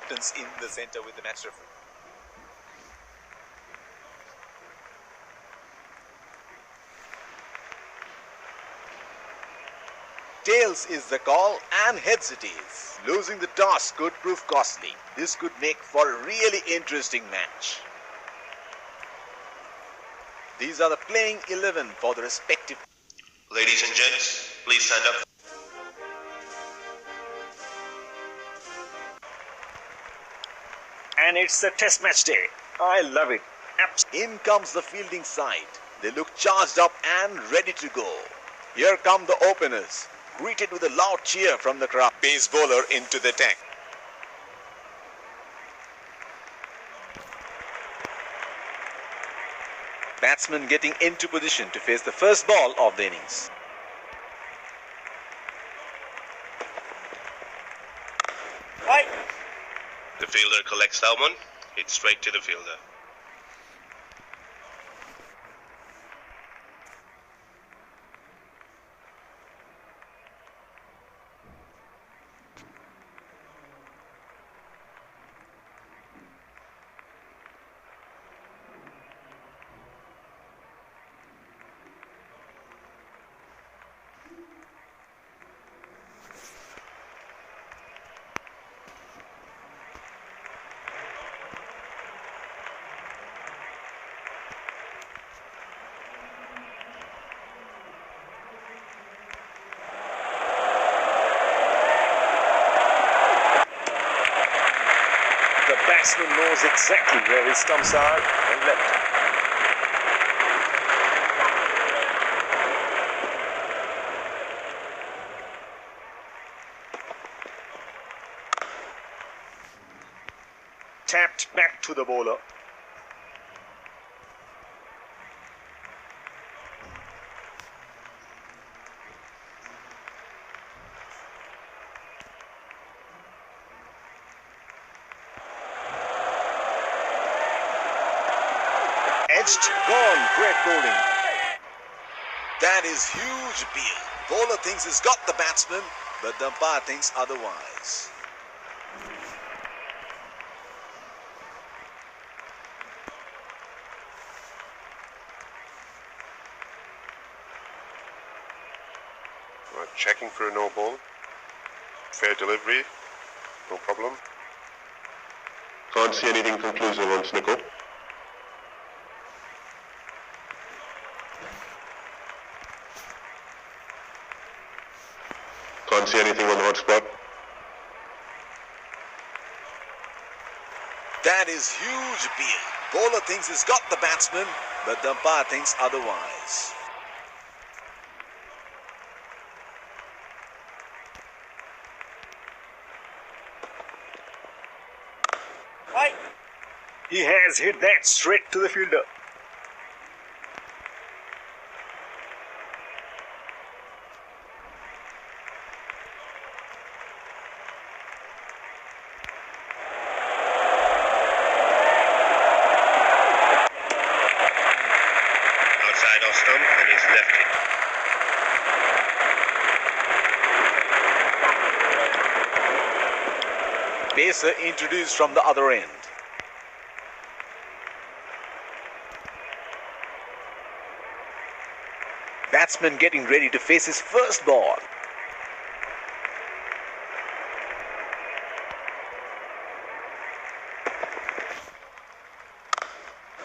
captains in the center with the match referee. Tails is the call and heads it is. Losing the toss could prove costly. This could make for a really interesting match. These are the playing 11 for the respective. Ladies and gents, please stand up. And it's the test match day. I love it. In comes the fielding side. They look charged up and ready to go. Here come the openers, greeted with a loud cheer from the crowd. Pace bowler into the tank. Batsman getting into position to face the first ball of the innings. Right. The fielder collects that one. Hits straight to the fielder. The batsman knows exactly where his stumps are and left. Tapped back to the bowler. Edged, gone, great bowling. That is huge appeal. Bowler thinks he's got the batsman, but the umpire thinks otherwise. Right, checking for a no ball. Fair delivery, no problem. Can't see anything conclusive on Snickle. Can't see anything on the hot spot. That is huge appeal. Bowler thinks he's got the batsman, but the umpire thinks otherwise. Right. He has hit that straight to the fielder. Outside off stump and he's left it. Pacer introduced from the other end. Batsman getting ready to face his first ball.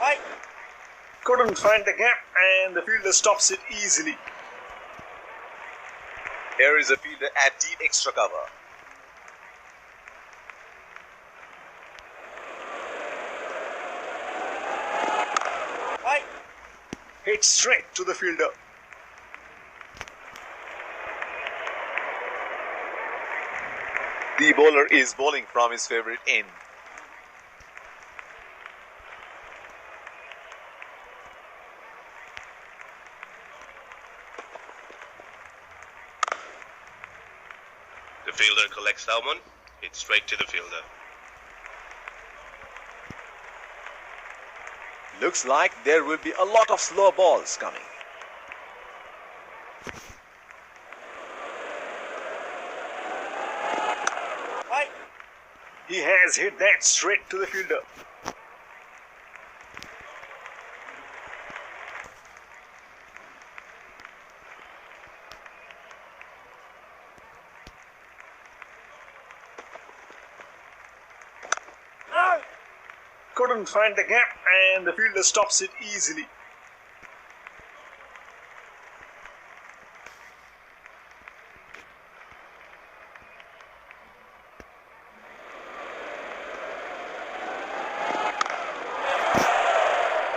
Right. Couldn't find the gap and the fielder stops it easily. Here is a fielder at deep extra cover. Right. Hit straight to the fielder. The bowler is bowling from his favorite end. The fielder collects that one. Hits straight to the fielder. Looks like there will be a lot of slow balls coming. He has hit that straight to the fielder. Couldn't find the gap and the fielder stops it easily.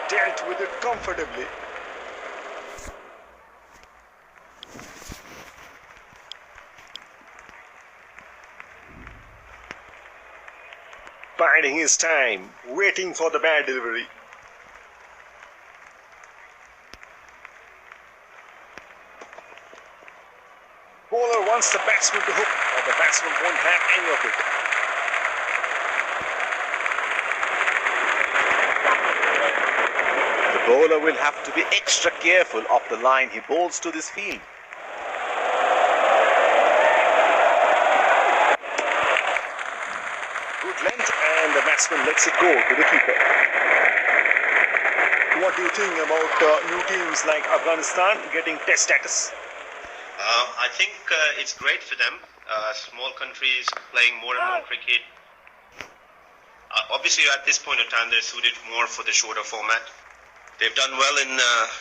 Dealt with it comfortably. Biding his time, waiting for the bad delivery. Bowler wants the batsman to hook, but the batsman won't have any of it. The bowler will have to be extra careful of the line he bowls to this field. Good length and the batsman lets it go to the keeper. What do you think about new teams like Afghanistan getting test status? I think it's great for them. Small countries playing more and more cricket. Obviously, at this point of time, they're suited more for the shorter format. They've done well in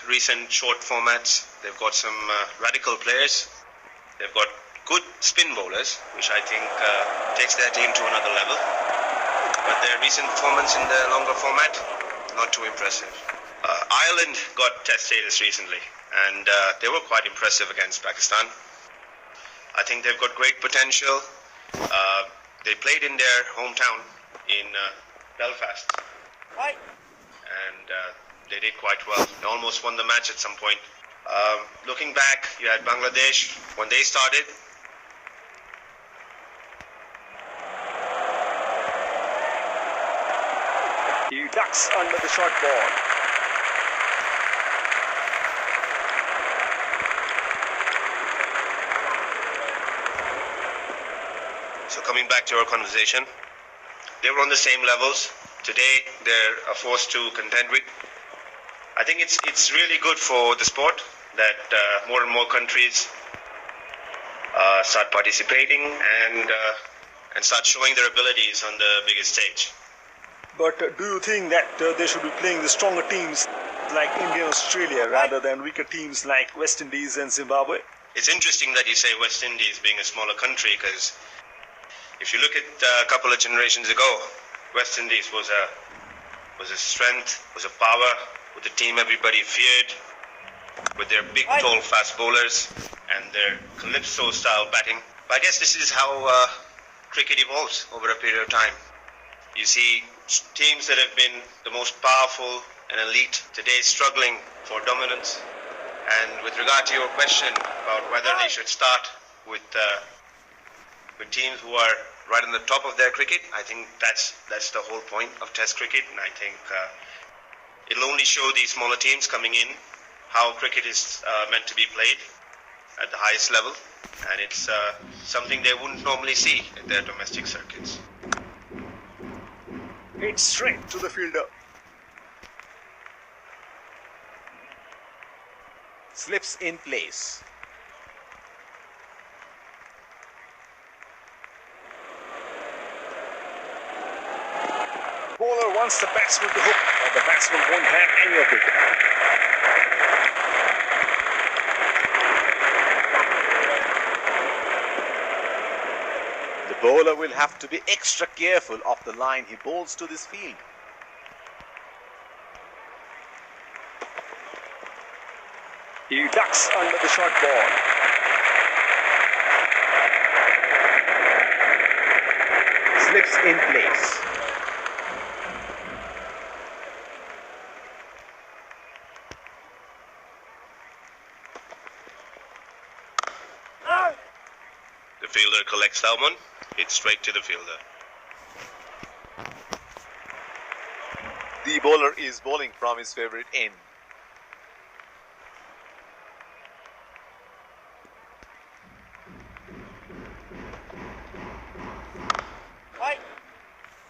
recent short formats. They've got some radical players. They've got good spin bowlers, which I think takes their team to another level. But their recent performance in the longer format, not too impressive. Ireland got test status recently, and they were quite impressive against Pakistan. I think they've got great potential. They played in their hometown in Belfast, and they did quite well. They almost won the match at some point. Looking back, you had Bangladesh when they started. He ducks under the short ball. So coming back to our conversation, they were on the same levels. Today, they're a force to contend with. I think it's really good for the sport that more and more countries start participating and start showing their abilities on the biggest stage. But do you think that they should be playing the stronger teams like India and Australia rather than weaker teams like West Indies and Zimbabwe? It's interesting that you say West Indies being a smaller country, because if you look at a couple of generations ago, West Indies was a strength, was a power, with a team everybody feared, with their big, tall, fast bowlers and their calypso-style batting. But I guess this is how cricket evolves over a period of time. You see teams that have been the most powerful and elite today struggling for dominance. And with regard to your question about whether they should start with teams who are right on the top of their cricket, I think that's the whole point of Test cricket, and I think it'll only show these smaller teams coming in how cricket is meant to be played at the highest level, and it's something they wouldn't normally see at their domestic circuits. Hit straight to the fielder. Slips in place. Bowler wants the batsman to hook, but the batsman won't have any of it. The bowler will have to be extra careful of the line he bowls to this field. He ducks under the short ball. Slips in place. The fielder collects that one, hits straight to the fielder. The bowler is bowling from his favorite end.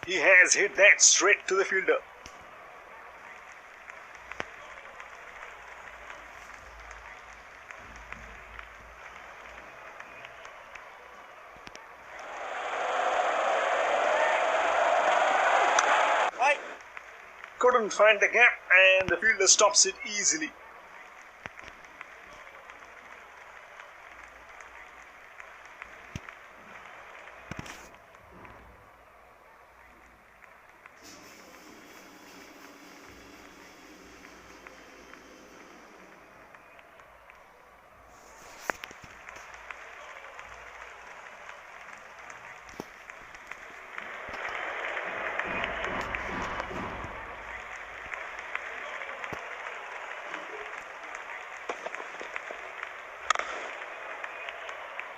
He has hit that straight to the fielder. Couldn't find the gap and the fielder stops it easily.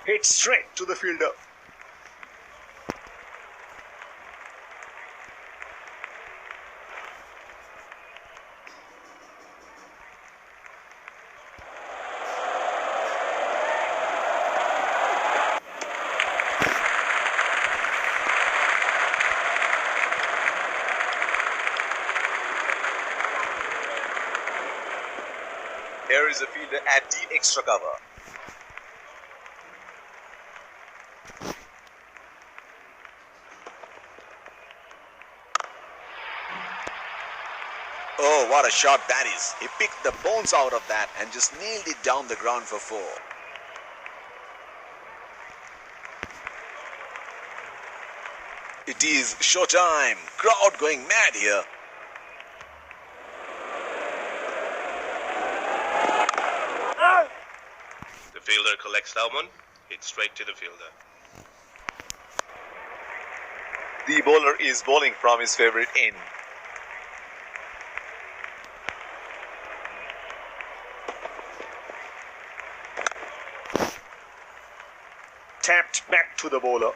Hit straight to the fielder. Here is a fielder at the extra cover. Oh, what a shot that is. He picked the bones out of that and just nailed it down the ground for 4. It is showtime. Crowd going mad here. The fielder collects that one, hits straight to the fielder. The bowler is bowling from his favorite end. Tapped back to the bowler.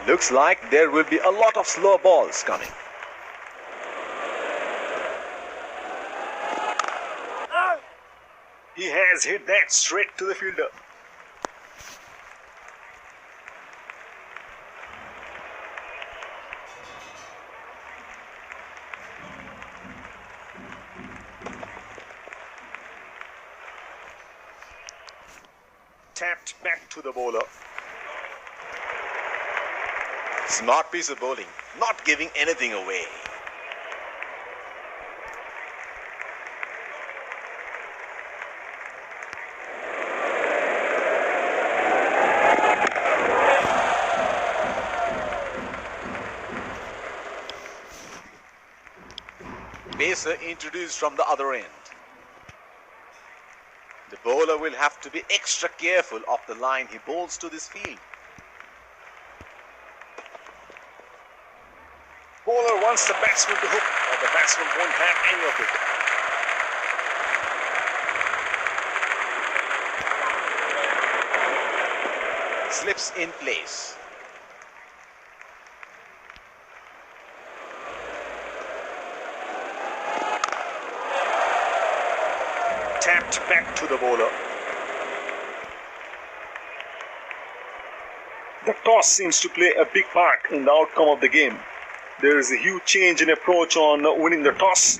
Looks like there will be a lot of slow balls coming. He has hit that straight to the fielder. Tapped back to the bowler. Smart piece of bowling, not giving anything away. Pacer introduced from the other end. The bowler will have to be extra careful of the line he bowls to this field. Bowler wants the batsman to hook, but the batsman won't have any of it. Slips in place. Tapped back to the bowler. The toss seems to play a big part in the outcome of the game. There is a huge change in approach on winning the toss,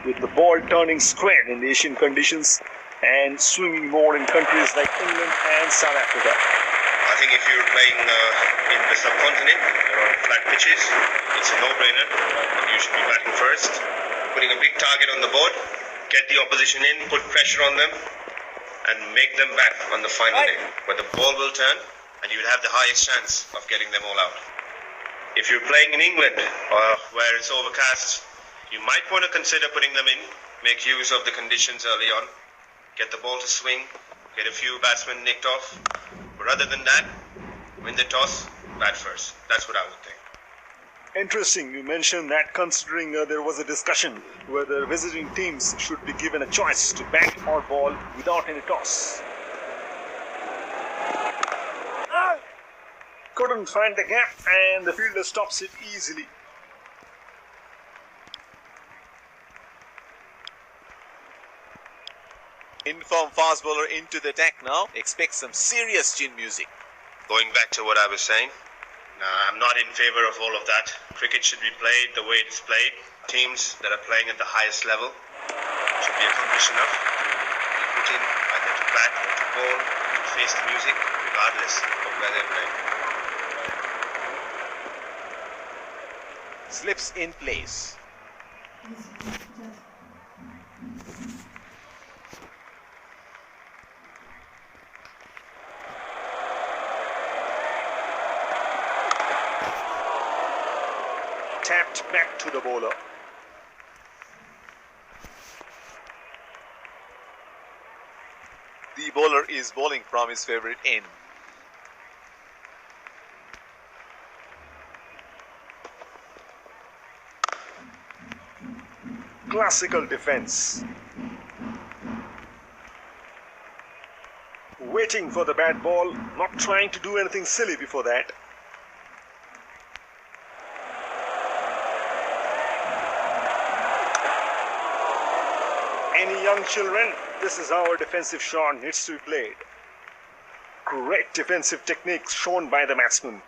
with the ball turning square in the Asian conditions and swinging more in countries like England and South Africa. I think if you're playing in the subcontinent or on flat pitches, it's a no-brainer that you should be batting first, putting a big target on the board, get the opposition in, put pressure on them, and make them bat on the final day, where the ball will turn and you will have the highest chance of getting them all out. If you're playing in England where it's overcast, you might want to consider putting them in, make use of the conditions early on, get the ball to swing, get a few batsmen nicked off. But other than that, win the toss, bat first. That's what I would think. Interesting, you mentioned that considering there was a discussion whether visiting teams should be given a choice to bat or ball without any toss. Couldn't find the gap and the fielder stops it easily. Inform fast bowler into the attack now. Expect some serious chin music. Going back to what I was saying, I'm not in favor of all of that. Cricket should be played the way it's played. Teams that are playing at the highest level should be accomplished enough to be put in either to bat or to bowl, to face the music, regardless of where they're playing. Slips in place. Tapped back to the bowler. The bowler is bowling from his favorite end. Classical defense. Waiting for the bat ball, not trying to do anything silly before that. Any young children, this is how a defensive shot needs to be played. Great defensive techniques shown by the batsman.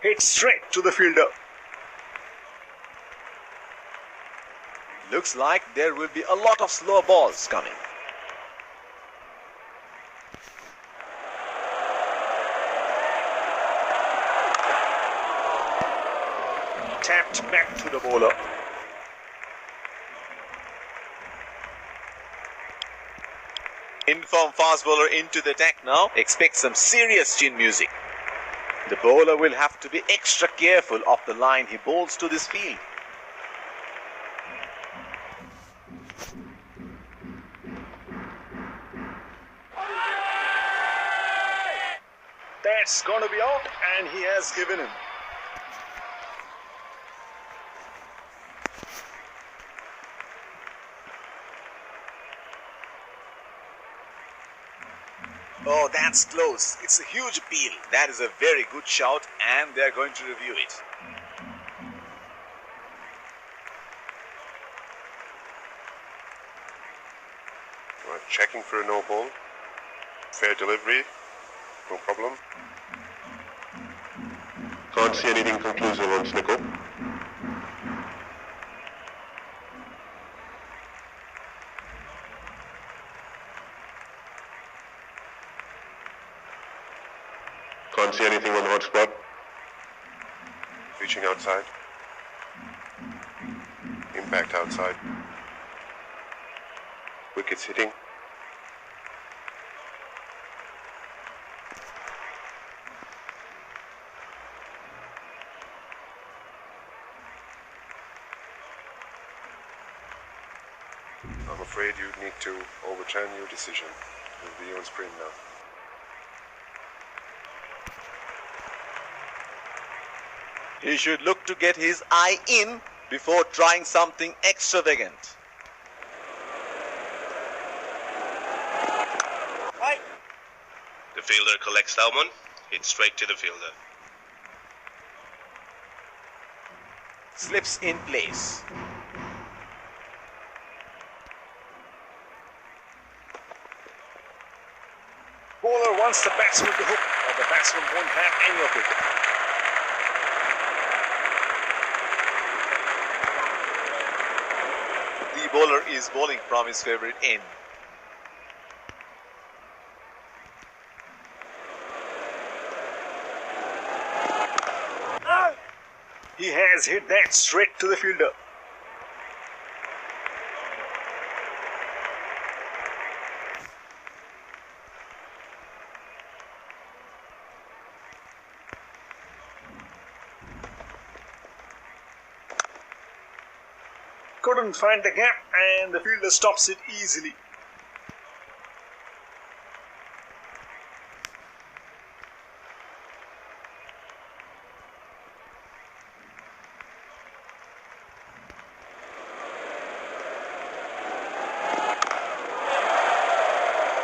Hit straight to the fielder. Looks like there will be a lot of slow balls coming. Tapped back to the bowler. Inform fast bowler into the attack now. Expect some serious chin music. The bowler will have to be extra careful of the line he bowls to this field. That's gonna be out, and he has given him. Oh, that's close. It's a huge appeal. That is a very good shout, and they're going to review it. We're checking for a no ball. Fair delivery. No problem. Can't see anything conclusive on Snicko. Can't see anything on the hot spot. Reaching outside. Impact outside. Wickets hitting. I'm afraid you need to overturn your decision. It'll be on sprint now. He should look to get his eye in before trying something extravagant. The fielder collects that one, hits straight to the fielder. Slips in place. Bowler wants the batsman to hook, or the batsman won't have any of it. The bowler is bowling from his favorite end. He has hit that straight to the fielder. Couldn't find the gap, and the fielder stops it easily.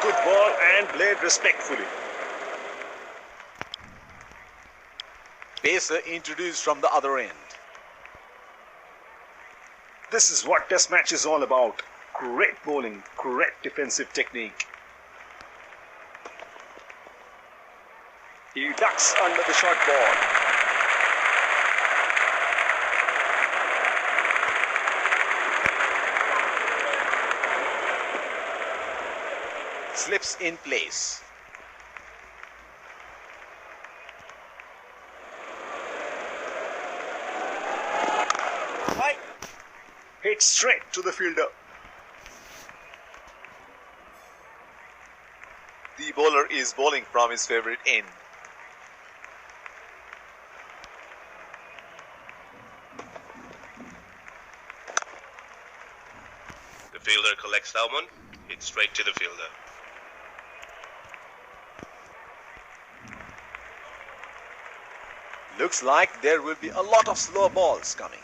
Good ball and played respectfully. Pacer introduced from the other end. This is what Test match is all about. Great bowling, great defensive technique. He ducks under the short ball. Slips in place. Hit straight to the fielder. The bowler is bowling from his favorite end. The fielder collects that one, hits straight to the fielder. Looks like there will be a lot of slow balls coming.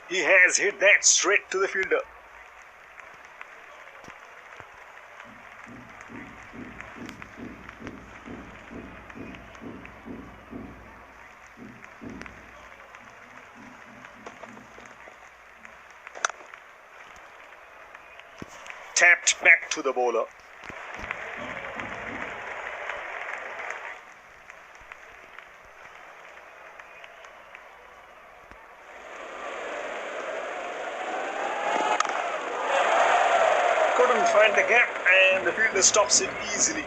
He has hit that straight to the fielder. Tapped back to the bowler. Couldn't find the gap and the fielder stops it easily.